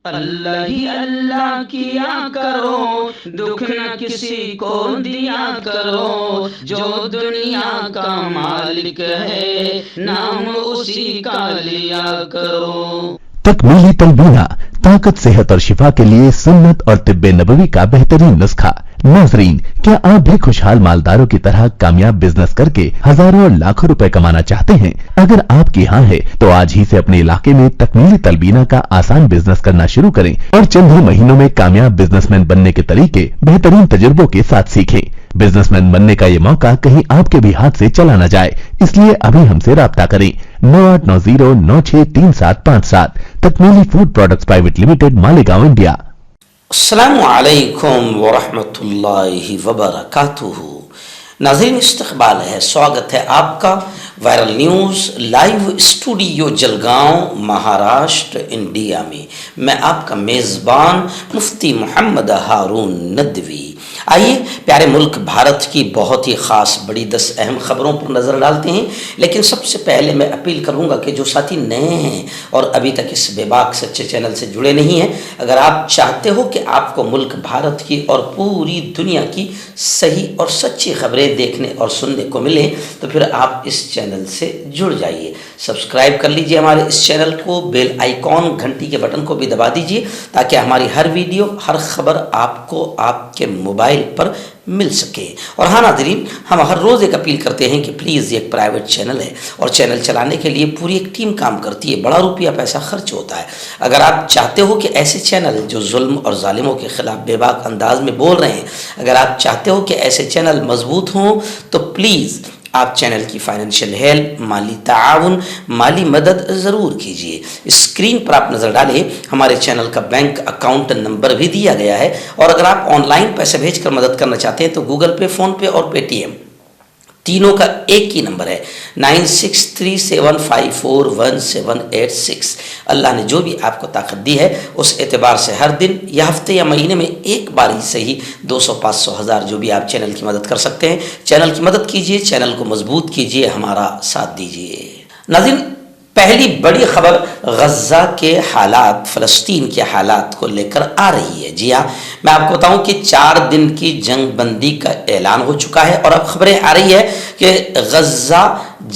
اللہ ہی اللہ کیا کرو، دکھ نہ کسی کو دیا کرو، جو دنیا کا مالک ہے نام اسی کا لیا کرو۔ تکمیلی تلبینہ طاقت، صحت اور شفا کے لیے سنت اور طب نبوی کا بہترین نسخہ۔ ناظرین، کیا آپ بھی خوشحال مالداروں کی طرح کامیاب بزنس کر کے ہزاروں اور لاکھوں روپے کمانا چاہتے ہیں؟ اگر آپ کی ہاں ہے تو آج ہی سے اپنے علاقے میں تکمیلی تلبینہ کا آسان بزنس کرنا شروع کریں اور چند ہی مہینوں میں کامیاب بزنس مین بننے کے طریقے بہترین تجربوں کے ساتھ سیکھیں۔ بزنس مین بننے کا یہ موقع کہیں آپ کے بھی ہاتھ سے چلا نہ جائے، اس لیے ابھی ہم سے رابطہ کریں۔ 9890963757 Takmili food products private limited, Malegaon, India. السلام علیکم ورحمۃ اللہ وبرکاتہ۔ ناظرین، استقبال ہے، سواگت ہے آپ کا viral news live studio Jalgaon, Maharashtra, India میں۔ میں آپ کا میزبان مفتی محمد ہارون ندوی۔ آئیے پیارے ملک بھارت کی بہت ہی خاص بڑی 10 اہم خبروں پر نظر ڈالتے ہیں، لیکن سب سے پہلے میں اپیل کروں گا کہ جو ساتھی نئے ہیں اور ابھی تک اس بے باک سچے چینل سے جڑے نہیں ہیں، اگر آپ چاہتے ہو کہ آپ کو ملک بھارت کی اور پوری دنیا کی صحیح اور سچی خبریں دیکھنے اور سننے کو ملیں تو پھر آپ اس چینل سے جڑ جائیے۔ سبسکرائب کر لیجئے ہمارے اس چینل کو، بیل آئیکن گھنٹی کے بٹن کو بھی دبا دیجئے تاکہ ہماری ہر ویڈیو، ہر خبر آپ کو آپ کے موبائل پر مل سکے۔ اور ہاں ناظرین، ہم ہر روز ایک اپیل کرتے ہیں کہ پلیز، یہ ایک پرائیویٹ چینل ہے اور چینل چلانے کے لیے پوری ایک ٹیم کام کرتی ہے، بڑا روپیہ پیسہ خرچ ہوتا ہے۔ اگر آپ چاہتے ہو کہ ایسے چینل جو ظلم اور ظالموں کے خلاف بے باک انداز میں بول رہے ہیں، اگر آپ چاہتے ہو کہ ایسے چینل مضبوط ہوں تو پلیز آپ چینل کی فائنینشیل ہیلپ، مالی تعاون، مالی مدد ضرور کیجیے۔ اسکرین پر آپ نظر ڈالیں، ہمارے چینل کا بینک اکاؤنٹ نمبر بھی دیا گیا ہے، اور اگر آپ آن لائن پیسے بھیج کر مدد کرنا چاہتے ہیں تو گوگل پے، فون پے اور پے ٹی ایم تینوں کا ایک ہی نمبر ہے، 9637541786۔ اللہ نے جو بھی آپ کو طاقت دی ہے اس اعتبار سے ہر دن یا ہفتے یا مہینے میں ایک بار ہی صحیح 200، 500، 1000 جو بھی آپ چینل کی مدد کر سکتے ہیں، چینل کی مدد کیجیے، چینل کو مضبوط کیجیے، ہمارا ساتھ دیجیے۔ ناظرین، پہلی بڑی خبر غزہ کے حالات، فلسطین کے حالات کو لے کر آ رہی ہے۔ جی ہاں، میں آپ کو بتاؤں کہ 4 دن کی جنگ بندی کا اعلان ہو چکا ہے، اور اب خبریں آ رہی ہے کہ غزہ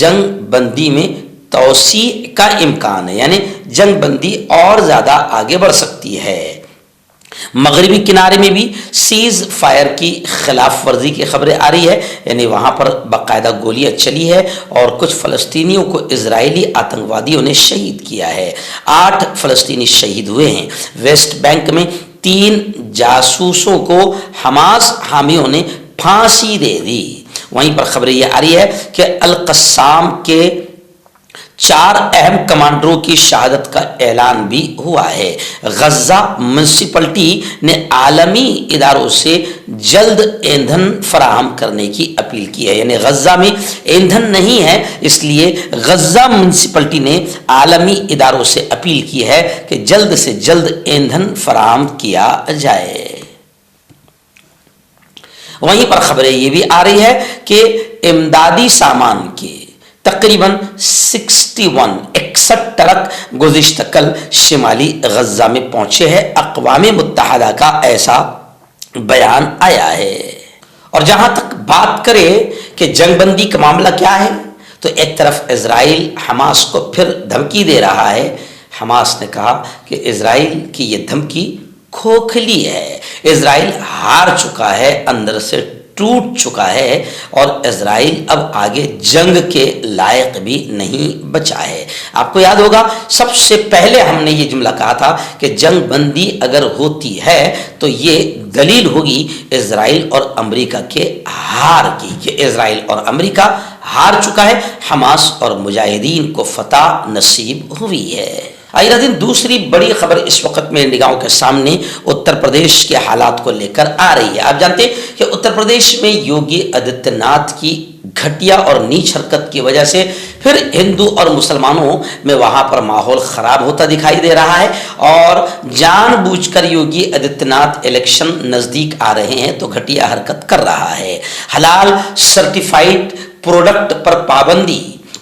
جنگ بندی میں توسیع کا امکان ہے، یعنی جنگ بندی اور زیادہ آگے بڑھ سکتی ہے۔ مغربی کنارے میں بھی سیز فائر کی خلاف ورزی کی خبریں آ رہی ہے، یعنی وہاں پر باقاعدہ گولیاں چلی ہے اور کچھ فلسطینیوں کو اسرائیلی آتنکوادیوں نے شہید کیا ہے۔ 8 فلسطینی شہید ہوئے ہیں۔ ویسٹ بینک میں 3 جاسوسوں کو حماس حامیوں نے پھانسی دے دی۔ وہیں پر خبریں یہ آ رہی ہے کہ القسام کے 4 اہم کمانڈروں کی شہادت کا اعلان بھی ہوا ہے۔ غزہ میونسپلٹی نے عالمی اداروں سے جلد ایندھن فراہم کرنے کی اپیل کی ہے، یعنی غزہ میں ایندھن نہیں ہے، اس لیے غزہ میونسپلٹی نے عالمی اداروں سے اپیل کی ہے کہ جلد سے جلد ایندھن فراہم کیا جائے۔ وہیں پر خبریں یہ بھی آ رہی ہے کہ امدادی سامان کے تقریباً 61 ٹرک گزشتہ کل شمالی غزہ میں پہنچے ہیں۔ اقوام متحدہ کا ایسا بیان آیا ہے۔ اور جہاں تک بات کرے کہ جنگ بندی کا معاملہ کیا ہے، تو ایک طرف اسرائیل حماس کو پھر دھمکی دے رہا ہے۔ حماس نے کہا کہ اسرائیل کی یہ دھمکی کھوکھلی ہے، اسرائیل ہار چکا ہے، اندر سے ٹوٹ چکا ہے، اور اسرائیل اب آگے جنگ کے لائق بھی نہیں بچا ہے۔ آپ کو یاد ہوگا سب سے پہلے ہم نے یہ جملہ کہا تھا کہ جنگ بندی اگر ہوتی ہے تو یہ دلیل ہوگی اسرائیل اور امریکہ کے ہار کی، کہ اسرائیل اور امریکہ ہار چکا ہے، حماس اور مجاہدین کو فتح نصیب ہوئی ہے۔ آئیے دن دوسری بڑی خبر اس وقت میرے نگاہوں کے سامنے اتر پردیش کے حالات کو لے کر آ رہی ہے۔ آپ جانتے ہیں کہ اتر پردیش میں یوگی آدتیہ ناتھ کی گھٹیا اور نیچ حرکت کی وجہ سے پھر ہندو اور مسلمانوں میں وہاں پر ماحول خراب ہوتا دکھائی دے رہا ہے، اور جان بوجھ کر یوگی آدتیہ ناتھ الیکشن نزدیک آ رہے ہیں تو گھٹیا حرکت کر رہا ہے۔ حلال سرٹیفائیڈ پروڈکٹ پر پابندی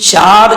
4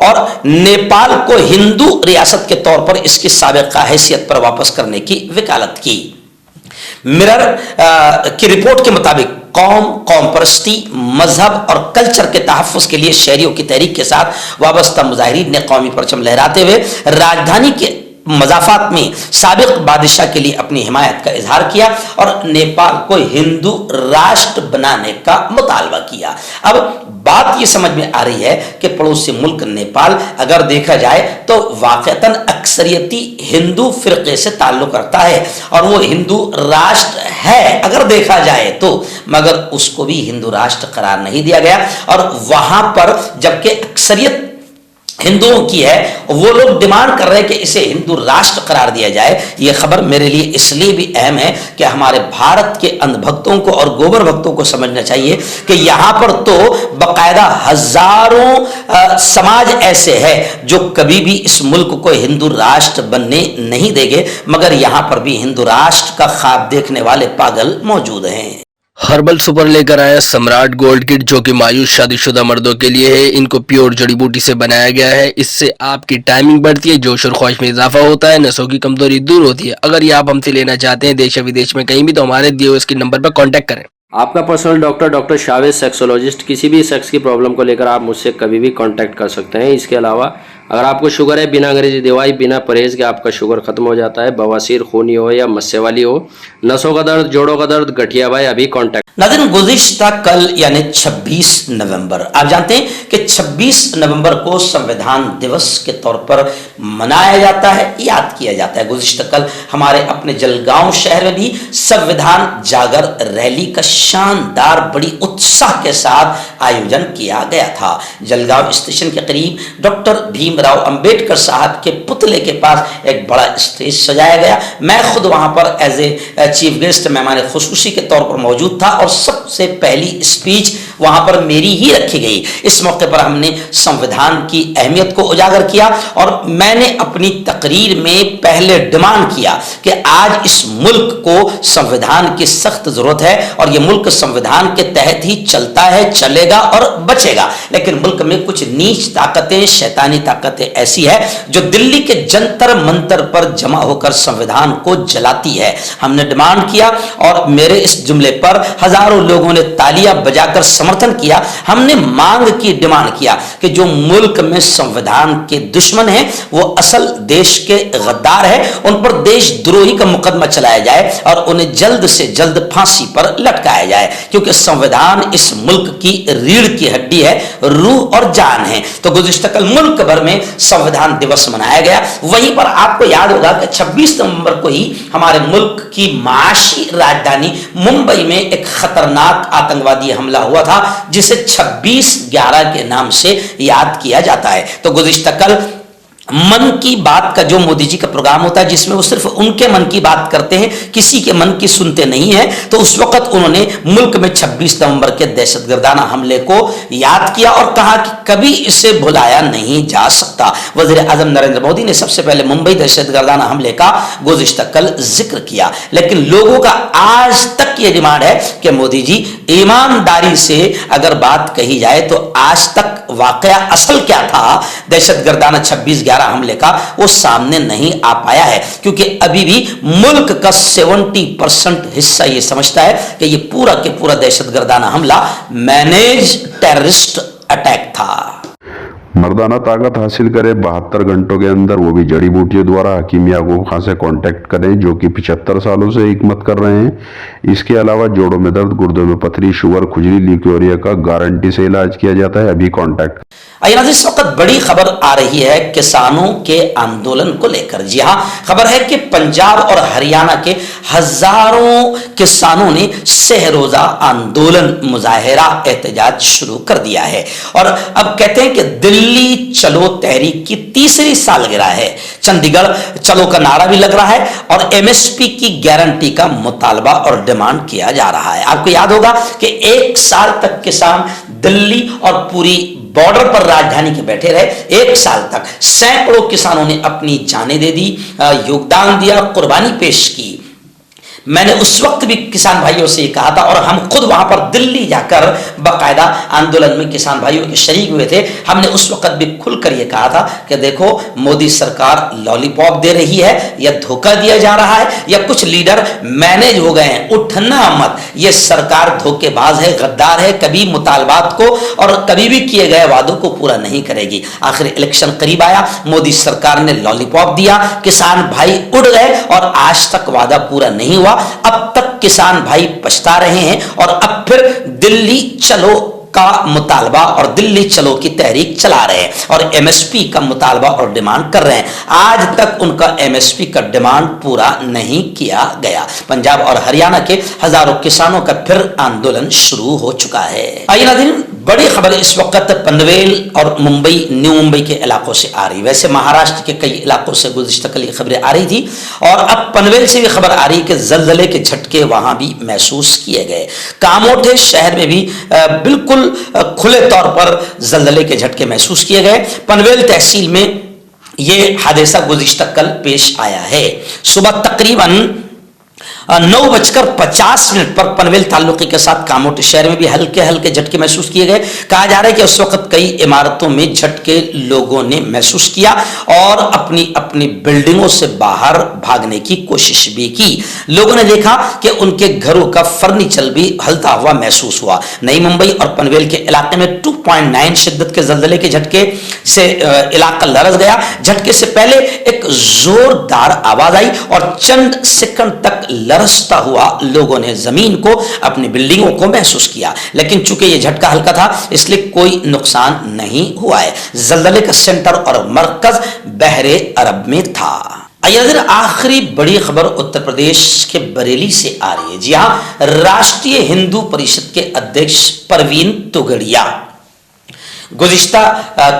اور نیپال کو ہندو ریاست کے طور پر اس کی سابقہ حیثیت پر واپس کرنے کی وکالت کی۔ مرر کی رپورٹ کے مطابق قوم پرستی، مذہب اور کلچر کے تحفظ کے لیے شہریوں کی تحریک کے ساتھ وابستہ مظاہرین نے قومی پرچم لہراتے ہوئے راجدھانی کے مضافات میں سابق بادشاہ کے لیے اپنی حمایت کا اظہار کیا اور نیپال کو ہندو راشٹر بنانے کا مطالبہ کیا۔ اب بات یہ سمجھ میں آ رہی ہے کہ پڑوسی ملک نیپال اگر دیکھا جائے تو واقعتاً اکثریتی ہندو فرقے سے تعلق رکھتا ہے اور وہ ہندو راشٹر ہے اگر دیکھا جائے تو، مگر اس کو بھی ہندو راشٹر قرار نہیں دیا گیا، اور وہاں پر جبکہ اکثریت ہندوؤں کی ہے وہ لوگ ڈیمانڈ کر رہے ہیں کہ اسے ہندو راشٹر قرار دیا جائے۔ یہ خبر میرے لیے اس لیے بھی اہم ہے کہ ہمارے بھارت کے اندھ بھکتوں کو اور گوبر بھکتوں کو سمجھنا چاہیے کہ یہاں پر تو باقاعدہ ہزاروں سماج ایسے ہیں جو کبھی بھی اس ملک کو ہندو راشٹر بننے نہیں دیں گے، مگر یہاں پر بھی ہندو راشٹر کا خواب دیکھنے والے پاگل موجود ہیں۔ ہربل سپر لے کر آیا سمراٹ گولڈ کٹ، جو کہ مایوس شادی شدہ مردوں کے لیے ہے۔ ان کو پیور جڑی بوٹی سے بنایا گیا ہے۔ اس سے آپ کی ٹائمنگ بڑھتی ہے، جوش اور خواہش میں اضافہ ہوتا ہے، نسوں کی کمزوری دور ہوتی ہے۔ اگر یہ آپ ہم سے لینا چاہتے ہیں دیش یا ودیش میں کہیں بھی، تو ہمارے دیے ہوئے اس کے نمبر پر کانٹیکٹ کریں۔ آپ کا پرسنل ڈاکٹر شاویز سیکسولوجسٹ، کسی بھی سیکس کی پرابلم کو لے کر آپ مجھ سے کبھی بھی کانٹیکٹ کر سکتے ہیں۔ اس کے علاوہ اگر آپ کو شوگر ہے، بنا انگریزی دوائی، بنا پرہیز کے آپ کا شوگر ختم ہو جاتا ہے، بواسیر خونی ہو یا مسے والی ہو، نسوں کا درد، جوڑوں کا درد، گٹھیا بھائی، ابھی کانٹیکٹ۔ ناظرین، گزشتہ کل یعنی 26 نومبر، آپ جانتے ہیں کہ 26 نومبر کو سنویدھان دیوس کے طور پر منایا جاتا ہے، یاد کیا جاتا ہے۔ گزشتہ کل ہمارے اپنے جلگاؤں شہر میں بھی سنویدھان جاگر ریلی کا شاندار بڑی اتساہ کے ساتھ آیوجن کیا گیا تھا۔ جلگاؤں اسٹیشن کے قریب ڈاکٹر بھیم راؤ امبیڈکر صاحب کے پتلے کے پاس ایک بڑا اسٹیج سجایا گیا۔ میں خود وہاں پر ایز اے چیف گیسٹ، مہمان خصوصی کے طور پر موجود تھا اور سب سے پہلی اسپیچ وہاں پر میری ہی رکھی گئی۔ اس موقع پر ہم نے سنویدھان کی اہمیت کو اجاگر کیا اور میں نے اپنی تقریر میں پہلے ڈیمانڈ کیا کہ آج اس ملک کو سنویدھان کی سخت ضرورت ہے اور یہ ملک سنویدھان کے تحت ہی چلتا ہے، چلے گا اور بچے گا، لیکن ملک میں کچھ نیچ طاقتیں، شیطانی طاقتیں ایسی ہے جو دلی کے جنتر منتر پر جمع ہو کر سنویدھان کو جلاتی ہے۔ ہم نے ڈیمانڈ کیا اور میرے اس جملے پر ہزاروں لوگوں نے تالیاں بجا کر سمرتھن کیا۔ ہم نے مانگ کی، ڈیمانڈ کیا کہ جو ملک میں سنویدھان کے دشمن ہیں وہ اصل دیش کے غدار ہیں، ان پر دیش دروہی کا مقدمہ چلایا جائے اور انہیں جلد سے جلد پھانسی پر لٹکایا جائے، کیونکہ سنویدھان اس ملک کی ریڑھ کی ہڈی ہے، روح اور جان ہے۔ تو گزشتہ کل ملک بھر میں سنویدھان دیوس منایا گیا۔ وہیں پر آپ کو یاد ہوگا کہ 26 نومبر کو ہی ہمارے ملک کی معاشی راجدھانی ممبئی میں ایک خطرناک آتنکوادی حملہ ہوا تھا جسے 26/11 کے نام سے یاد کیا جاتا ہے۔ تو گزشتہ کل من کی بات کا جو مودی جی کا پروگرام ہوتا ہے جس میں وہ صرف ان کے من کی بات کرتے ہیں، کسی کے من کی سنتے نہیں ہیں، تو اس وقت انہوں نے ملک میں 26 نومبر کے دہشت گردانہ حملے کو یاد کیا اور کہا کہ کبھی اسے بھلایا نہیں جا سکتا۔ وزیر اعظم نریندر مودی نے سب سے پہلے ممبئی دہشت گردانہ حملے کا گزشتہ کل ذکر کیا، لیکن لوگوں کا آج تک یہ ڈیمانڈ ہے کہ مودی جی ایمانداری سے اگر بات کہی جائے تو آج تک واقعہ اصل کیا تھا دہشت گردانہ 26/11 حملے کا، وہ سامنے نہیں آ پایا ہے، کیونکہ ابھی بھی ملک کا 70% حصہ یہ سمجھتا ہے کہ یہ پورا کے پورا دہشت گردانہ حملہ مینیج ٹیررسٹ اٹیک تھا۔ مردانہ طاقت حاصل کرے 72 گھنٹوں کے اندر، وہ بھی جڑی بوٹیوں دوارا حکیم یعقوب خان سے کانٹیکٹ کریں جو کہ 75 سالوں سے حکمت کر رہے ہیں۔ اس کے علاوہ جوڑوں میں درد، گردوں میں پتھری، شوگر، کھجلی، لیکوریا کا گارنٹی سے علاج کیا جاتا ہے، ابھی کانٹیکٹ۔ اس وقت بڑی خبر آ رہی ہے کسانوں کے آندولن کو لے کر۔ جی ہاں، خبر ہے کہ پنجاب اور ہریانہ کے ہزاروں کسانوں نے سہ روزہ آندولن، مظاہرہ، احتجاج شروع کر دیا ہے اور اب کہتے ہیں کہ دلی چلو تحریک کی 3ری سالگرہ ہے۔ چنڈی گڑھ چلو کا نعرہ بھی لگ رہا ہے اور MSP کی گارنٹی کا مطالبہ اور ڈیمانڈ کیا جا رہا ہے۔ آپ کو یاد ہوگا کہ 1 سال تک کسان دلی اور پوری بارڈر پر راجدھانی کے بیٹھے رہے۔ 1 سال تک سینکڑوں کسانوں نے اپنی جانیں دے دی، یوگدان دیا، قربانی پیش کی۔ میں نے اس وقت بھی کسان بھائیوں سے یہ کہا تھا اور ہم خود وہاں پر دلی جا کر باقاعدہ آندولن میں کسان بھائیوں کے شریک ہوئے تھے. ہم نے اس وقت بھی کھل کر یہ کہا تھا کہ دیکھو مودی سرکار لالی پاپ دے رہی ہے یا دھوکہ دیا جا رہا ہے یا کچھ لیڈر مینج ہو گئے ہیں. اٹھنا مت, یہ سرکار دھوکے باز ہے, غدار ہے, کبھی مطالبات کو اور کبھی بھی کیے گئے وعدوں کو پورا نہیں کرے گی. آخر الیکشن قریب آیا, مودی سرکار نے لالی پاپ دیا, کسان بھائی اڑ گئے اور آج تک وعدہ پورا نہیں ہوا. اب تک کسان بھائی پچھتا رہے ہیں اور اب پھر دلی چلو کا مطالبہ اور دلی چلو کی تحریک چلا رہے ہیں اور ایم ایس پی کا مطالبہ اور ڈیمانڈ کر رہے ہیں. آج تک ان کا ایم ایس پی کا ڈیمانڈ پورا نہیں کیا گیا. پنجاب اور ہریانہ کے ہزاروں کسانوں کا پھر آندولن شروع ہو چکا ہے. آئیے ناظرین, بڑی خبر اس وقت پنویل اور ممبئی, نیو ممبئی کے علاقوں سے آ رہی. ویسے مہاراشٹر کے کئی علاقوں سے گزشتہ کل یہ خبریں آ رہی تھی اور اب پنویل سے بھی خبر آ رہی کہ زلزلے کے جھٹکے وہاں بھی محسوس کیے گئے. کاموٹھے شہر میں بھی بالکل کھلے طور پر زلزلے کے جھٹکے محسوس کیے گئے. پنویل تحصیل میں یہ حادثہ گزشتہ کل پیش آیا ہے. صبح تقریباً 9:50 پر پنویل تعلقے کے ساتھ کاموٹی شہر میں بھی ہلکے ہلکے جھٹکے محسوس کیے گئے. کہا جا رہا ہے کہ اس وقت کئی عمارتوں میں جھٹکے لوگوں نے محسوس کیا اور اپنی اپنی بلڈنگوں سے باہر بھاگنے کی کوشش بھی کی. لوگوں نے دیکھا کہ ان کے گھروں کا فرنیچر بھی ہلتا ہوا محسوس ہوا. نئی ممبئی اور پنویل کے علاقے میں 2.9 شدت کے زلزلے کے جھٹکے سے علاقہ لرز گیا. جھٹکے سے پہلے ایک زوردار آواز آئی اور چند سیکنڈ تک لرزتا ہوا لوگوں نے زمین کو, اپنی بلڈنگوں کو محسوس کیا. لیکن چونکہ یہ جھٹکا ہلکا تھا اس لیے کوئی نقصان نہیں ہوا ہے. زلزلے کا سینٹر اور مرکز بحر عرب میں تھا. آخری بڑی خبر اتر پردیش کے بریلی سے آ رہی ہے. جی ہاں, راشٹریہ ہندو پریشد کے ادھیکش پروین توگڑیا گزشتہ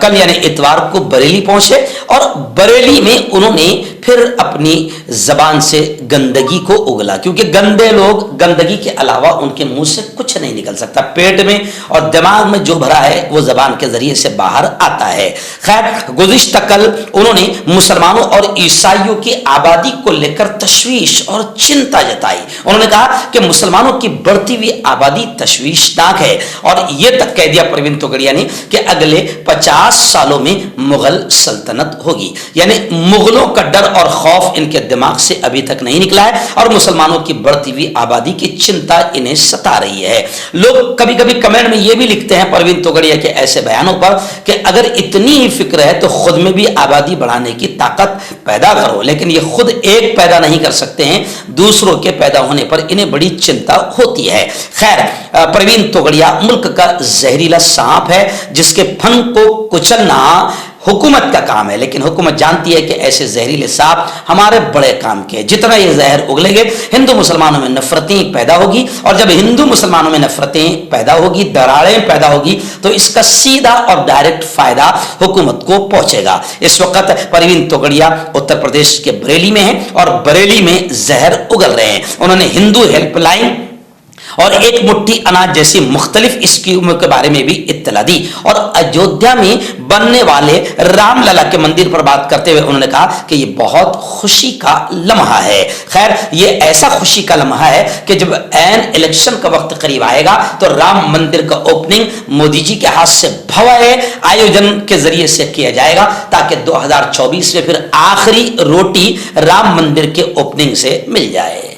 کل یعنی اتوار کو بریلی پہنچے اور بریلی میں انہوں نے پھر اپنی زبان سے گندگی کو اگلا, کیونکہ گندے لوگ, گندگی کے علاوہ ان کے منہ سے کچھ نہیں نکل سکتا. پیٹ میں اور دماغ میں جو بھرا ہے وہ زبان کے ذریعے سے باہر آتا ہے. خیر, گزشتہ کل انہوں نے مسلمانوں اور عیسائیوں کی آبادی کو لے کر تشویش اور چنتا جتائی. انہوں نے کہا کہ مسلمانوں کی بڑھتی ہوئی آبادی تشویشناک ہے اور یہ تک کہہ دیا پروین توگڑیا نے کہ اگلے 50 سالوں میں مغل سلطنت ہوگی. یعنی مغلوں کا ڈر اور خوف ان کے دماغ سے ابھی تک نہیں نکلا ہے اور مسلمانوں کی بڑھتی ہوئی آبادی کی چنتا انہیں ستا رہی ہے. لوگ کبھی کبھی کمنٹ میں یہ بھی لکھتے ہیں پروین توگڑیا کے ایسے بیانوں پر کہ اگر اتنی ہی فکر ہے تو خود میں بھی آبادی بڑھانے کی طاقت پیدا کرو. لیکن یہ خود ایک پیدا نہیں کر سکتے ہیں, دوسروں کے پیدا ہونے پر انہیں بڑی چنتا ہوتی ہے. خیر, پروین توگڑیا ملک کا زہریلا سانپ ہے جس کے پھن کو کچلنا حکومت کا کام ہے, لیکن حکومت جانتی ہے کہ ایسے زہریلے سانپ ہمارے بڑے کام کے. جتنا یہ زہر اگلے گے ہندو مسلمانوں میں نفرتیں پیدا ہوگی اور جب ہندو مسلمانوں میں نفرتیں پیدا ہوگی, دراڑیں پیدا ہوگی, تو اس کا سیدھا اور ڈائریکٹ فائدہ حکومت کو پہنچے گا. اس وقت پروین توگڑیا اتر پردیش کے بریلی میں ہیں اور بریلی میں زہر اگل رہے ہیں. انہوں نے ہندو ہیلپ لائن اور ایک مٹھی اناج جیسی مختلف اسکیموں کے بارے میں بھی اطلاع دی اور ایودھیا میں بننے والے رام للا کے مندر پر بات کرتے ہوئے انہوں نے کہا کہ یہ بہت خوشی کا لمحہ ہے. خیر, یہ ایسا خوشی کا لمحہ ہے کہ جب عین الیکشن کا وقت قریب آئے گا تو رام مندر کا اوپننگ مودی جی کے ہاتھ سے بھوائے آیوجن کے ذریعے سے کیا جائے گا تاکہ 2024 میں پھر آخری روٹی رام مندر کے اوپننگ سے مل جائے.